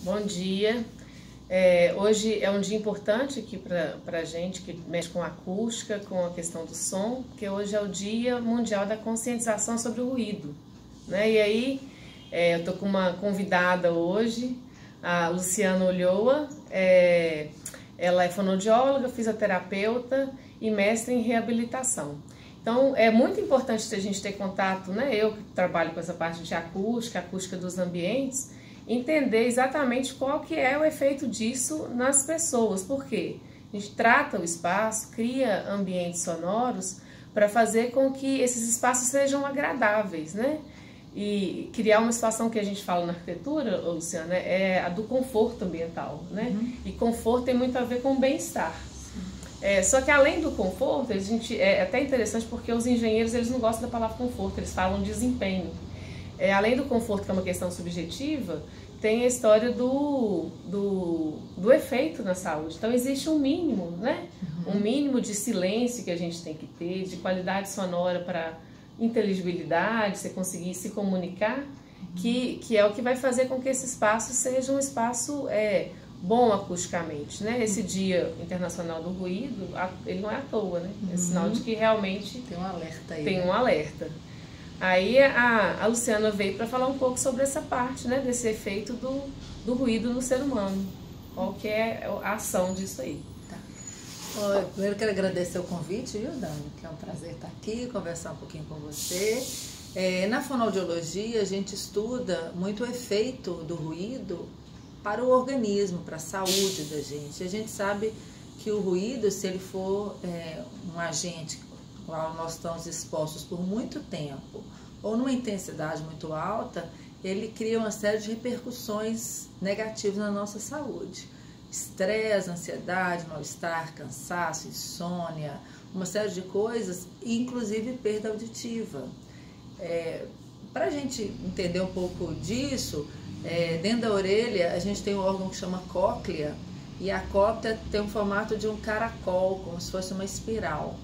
Bom dia. Hoje é um dia importante aqui para a gente que mexe com a acústica, com a questão do som, porque hoje é o Dia Mundial da Conscientização sobre o Ruído, né? E aí, eu tô com uma convidada hoje, a Luciana Ulloa. Ela é fonoaudióloga, fisioterapeuta e mestre em reabilitação. Então, é muito importante a gente ter contato, né? Eu que trabalho com essa parte de acústica dos ambientes, entender exatamente qual que é o efeito disso nas pessoas. Por quê? A gente trata o espaço, cria ambientes sonoros para fazer com que esses espaços sejam agradáveis, né? E criar uma situação que a gente fala na arquitetura, Luciana, é a do conforto ambiental, né? E conforto tem muito a ver com bem-estar. Só que além do conforto, é até interessante porque os engenheiros eles não gostam da palavra conforto, eles falam desempenho. Além do conforto, que é uma questão subjetiva, tem a história do efeito na saúde. Então existe um mínimo, né? Um mínimo de silêncio que a gente tem que ter, de qualidade sonora para inteligibilidade, você conseguir se comunicar, que é o que vai fazer com que esse espaço seja um espaço bom acusticamente, né? Esse Dia Internacional do Ruído, ele não é à toa, né? É sinal de que realmente tem um alerta aí. Tem um alerta. Aí a Luciana veio para falar um pouco sobre essa parte, né? Desse efeito do ruído no ser humano. Qual que é a ação disso aí? Primeiro quero agradecer o convite, viu, Dani? Que é um prazer estar aqui, conversar um pouquinho com você. Na fonoaudiologia, a gente estuda muito o efeito do ruído para o organismo, para a saúde da gente. A gente sabe que o ruído, se ele for um agente ao qual nós estamos expostos por muito tempo, ou numa intensidade muito alta, ele cria uma série de repercussões negativas na nossa saúde. Estresse, ansiedade, mal-estar, cansaço, insônia, uma série de coisas, inclusive perda auditiva. Para a gente entender um pouco disso, dentro da orelha a gente tem um órgão que chama cóclea, e a cóclea tem um formato de um caracol, como se fosse uma espiral.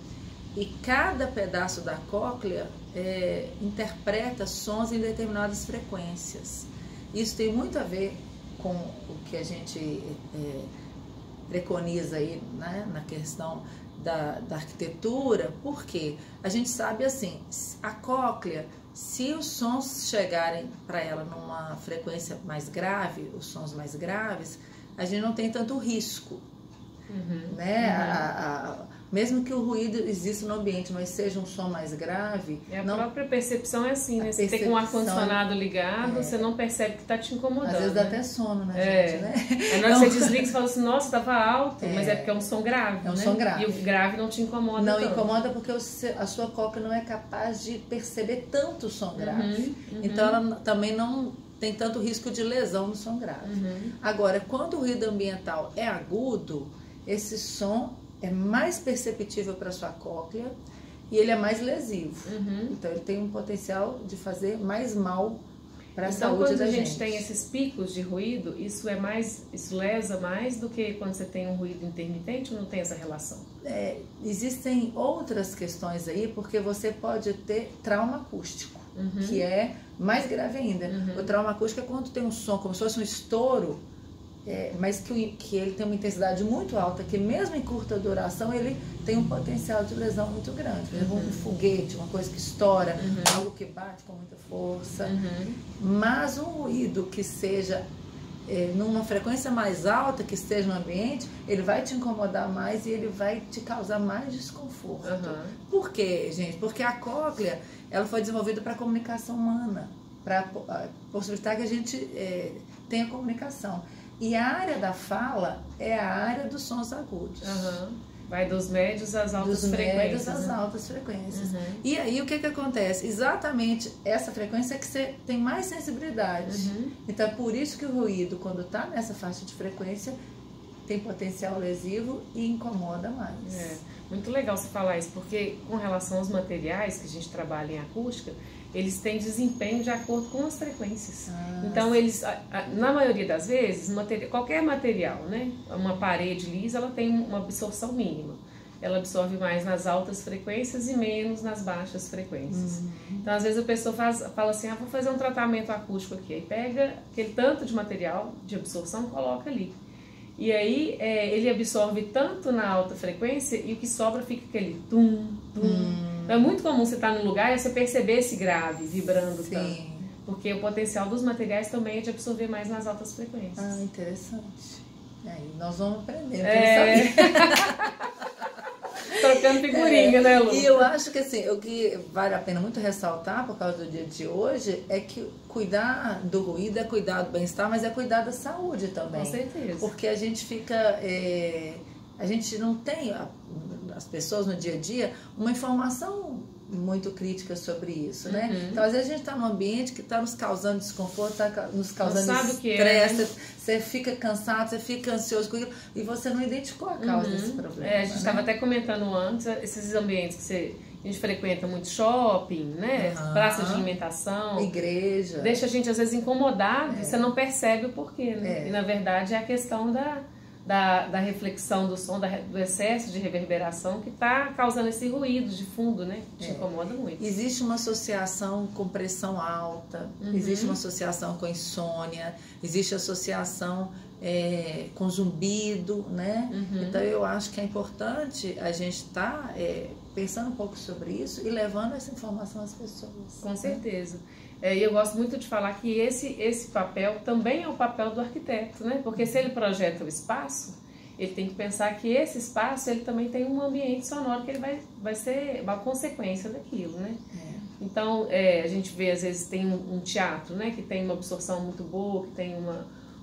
E cada pedaço da cóclea interpreta sons em determinadas frequências. Isso tem muito a ver com o que a gente preconiza aí, né, na questão da arquitetura, porque a gente sabe assim, a cóclea, se os sons chegarem para ela numa frequência mais grave, os sons mais graves, a gente não tem tanto risco, né? Mesmo que o ruído exista no ambiente, mas seja um som mais grave... A própria percepção é assim, né? Você tem um ar-condicionado ligado, você não percebe que está te incomodando. Às vezes dá até sono, né, gente? Né? Aí na hora que você desliga, você fala assim, nossa, estava alto, mas é porque é um som grave, um som grave. E o grave não te incomoda Não tanto. incomoda porque a sua cóclea não é capaz de perceber tanto o som grave. Então ela também não tem tanto risco de lesão no som grave. Agora, quando o ruído ambiental é agudo, esse som é mais perceptível para a sua cóclea e ele é mais lesivo. Então ele tem um potencial de fazer mais mal para a saúde da gente. Então quando a gente tem esses picos de ruído, isso lesa mais do que quando você tem um ruído intermitente ou não tem essa relação? Existem outras questões aí, porque você pode ter trauma acústico, que é mais grave ainda. O trauma acústico é quando tem um som como se fosse um estouro, mas que ele tem uma intensidade muito alta, que mesmo em curta duração ele tem um potencial de lesão muito grande. Por exemplo, um foguete, uma coisa que estoura, algo que bate com muita força. Mas um ruído que seja numa frequência mais alta, que esteja no ambiente, ele vai te incomodar mais e ele vai te causar mais desconforto. Por quê, gente? Porque a cóclea ela foi desenvolvida para a comunicação humana, para possibilitar que a gente tenha comunicação. E a área da fala é a área dos sons agudos. Vai dos médios às altas frequências. Às altas frequências. E aí o que acontece? Exatamente essa frequência é que você tem mais sensibilidade. Então é por isso que o ruído, quando está nessa faixa de frequência, tem potencial lesivo e incomoda mais. Muito legal você falar isso, porque com relação aos materiais que a gente trabalha em acústica, eles têm desempenho de acordo com as frequências. Então, eles, na maioria das vezes, qualquer material, né? Uma parede lisa, ela tem uma absorção mínima. ela absorve mais nas altas frequências e menos nas baixas frequências. Então, às vezes a pessoa fala assim, vou fazer um tratamento acústico aqui, aí pega aquele tanto de material de absorção e coloca ali. E aí ele absorve tanto na alta frequência e o que sobra fica aquele tum, tum. Então, é muito comum você estar num lugar e você perceber esse grave vibrando tanto. Porque o potencial dos materiais também é de absorver mais nas altas frequências. Ah, interessante. Aí nós vamos aprender. Trocando figurinha, né, Lu? E eu acho que assim, o que vale a pena muito ressaltar por causa do dia de hoje é que cuidar do ruído é cuidar do bem-estar, mas é cuidar da saúde também. Com certeza. Porque a gente fica... a gente não tem, as pessoas no dia a dia, uma informação muito crítica sobre isso, né? Então, às vezes a gente está num ambiente que está nos causando desconforto, está nos causando estresse, você fica cansado, você fica ansioso com aquilo, e você não identificou a causa desse problema. A gente estava até comentando antes, esses ambientes que a gente frequenta muito, shopping, né? Praças de alimentação, igreja, deixa a gente às vezes incomodado, você não percebe o porquê, né? E na verdade é a questão da reflexão do som, do excesso de reverberação que está causando esse ruído de fundo, né? Que te incomoda muito. Existe uma associação com pressão alta, existe uma associação com insônia, existe associação com zumbido, né? Então eu acho que é importante a gente estar pensando um pouco sobre isso e levando essa informação às pessoas. Com certeza. E eu gosto muito de falar que esse papel também é o papel do arquiteto, né? Porque se ele projeta o espaço, ele tem que pensar que esse espaço ele também tem um ambiente sonoro que ele vai ser uma consequência daquilo, né? Então, a gente vê, às vezes, tem um teatro, né? Que tem uma absorção muito boa, que tem um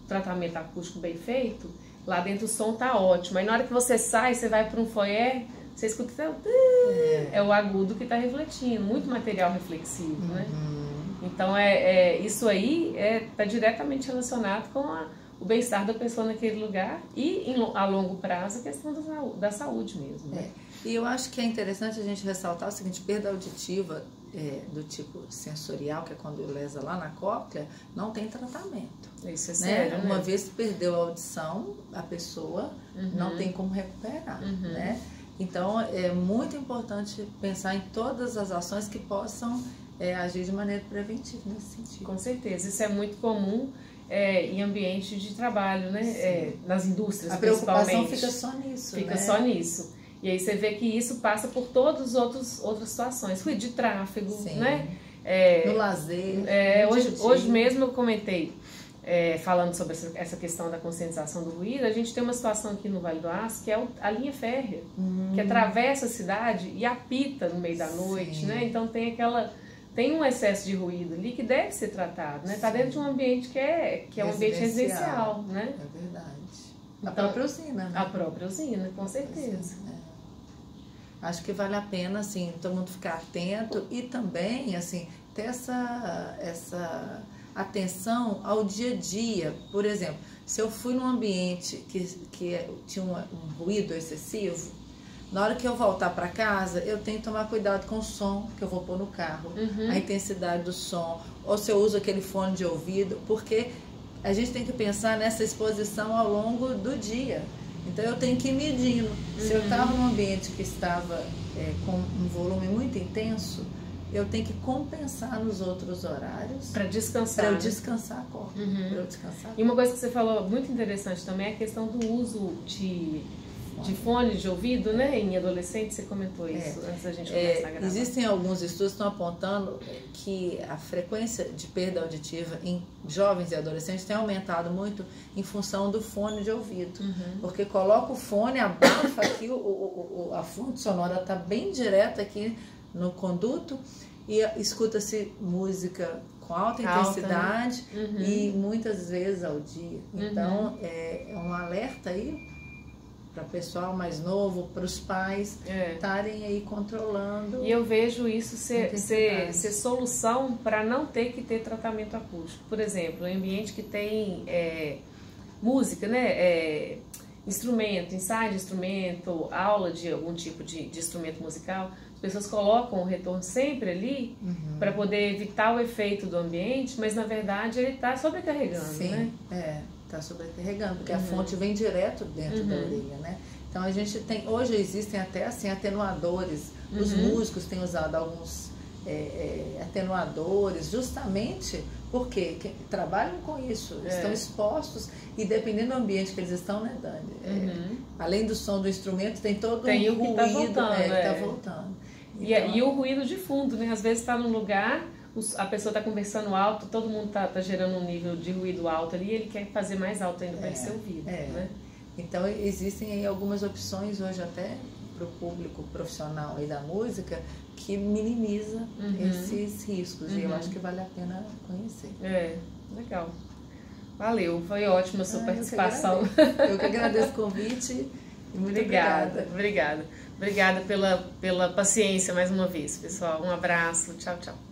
tratamento acústico bem feito. Lá dentro o som tá ótimo. Aí na hora que você sai, você vai para um foyer, você escuta... É o agudo que está refletindo. Muito material reflexivo, né? Então, isso aí está diretamente relacionado com o bem-estar da pessoa naquele lugar e, a longo prazo, a questão da saúde mesmo. Né? E eu acho que é interessante a gente ressaltar o seguinte, perda auditiva do tipo sensorial, que é quando lesa lá na cóclea, não tem tratamento. Isso é sério, né? Uma vez que perdeu a audição, a pessoa não tem como recuperar, né? Então, é muito importante pensar em todas as ações que possam agir de maneira preventiva nesse sentido. Com certeza, isso é muito comum em ambiente de trabalho, né? Nas indústrias, principalmente. A preocupação fica só nisso, Fica só nisso. E aí você vê que isso passa por todas as outras situações, ruído de tráfego, né? No lazer. Hoje mesmo eu comentei, falando sobre essa questão da conscientização do ruído, a gente tem uma situação aqui no Vale do Aço, que é a linha férrea, que atravessa a cidade e apita no meio da noite, né? Então tem um excesso de ruído ali que deve ser tratado, né? Está dentro de um ambiente que é um ambiente residencial, né? É verdade. Então, a própria usina, né? A própria usina, com certeza. Acho que vale a pena, assim, todo mundo ficar atento e também, assim, ter essa atenção ao dia a dia. Por exemplo, se eu fui num ambiente que tinha um ruído excessivo, na hora que eu voltar para casa, eu tenho que tomar cuidado com o som que eu vou pôr no carro, a intensidade do som, ou se eu uso aquele fone de ouvido, porque a gente tem que pensar nessa exposição ao longo do dia. Então eu tenho que ir medindo. Se eu estava num ambiente que estava com um volume muito intenso, eu tenho que compensar nos outros horários para descansar. Para eu descansar a corda. E uma coisa que você falou muito interessante também é a questão do uso de fone de ouvido, né? Em adolescente, você comentou isso antes da gente começar a gravar. Existem alguns estudos que estão apontando que a frequência de perda auditiva em jovens e adolescentes tem aumentado muito em função do fone de ouvido. Porque coloca o fone, abafa aqui, a fonte sonora está bem direta aqui no conduto e escuta-se música com alta intensidade, né? E muitas vezes ao dia. Então, é um alerta aí para o pessoal mais novo, para os pais estarem aí controlando. E eu vejo isso ser solução para não ter que ter tratamento acústico. Por exemplo, em ambiente que tem música, né? Instrumento, ensaio de instrumento, aula de algum tipo de instrumento musical, as pessoas colocam o retorno sempre ali para poder evitar o efeito do ambiente, mas na verdade ele está sobrecarregando, né? Está sobrecarregando, porque a fonte vem direto dentro da orelha, né? Então a gente tem, hoje existem até assim atenuadores, os músicos têm usado alguns atenuadores, justamente porque trabalham com isso, estão expostos e dependendo do ambiente que eles estão, né, Dani? Além do som do instrumento, tem todo tem um ruído que tá voltando. Então, e o ruído de fundo, né? Às vezes está num lugar, a pessoa está conversando alto, todo mundo está gerando um nível de ruído alto ali, e ele quer fazer mais alto ainda para ser ouvido, né? Então existem aí algumas opções hoje até para o público profissional aí da música que minimiza esses riscos e eu acho que vale a pena conhecer. Legal. Valeu, foi ótima a sua participação. Eu que agradeço o convite e muito obrigada. Obrigada pela paciência mais uma vez, pessoal. Um abraço, tchau, tchau.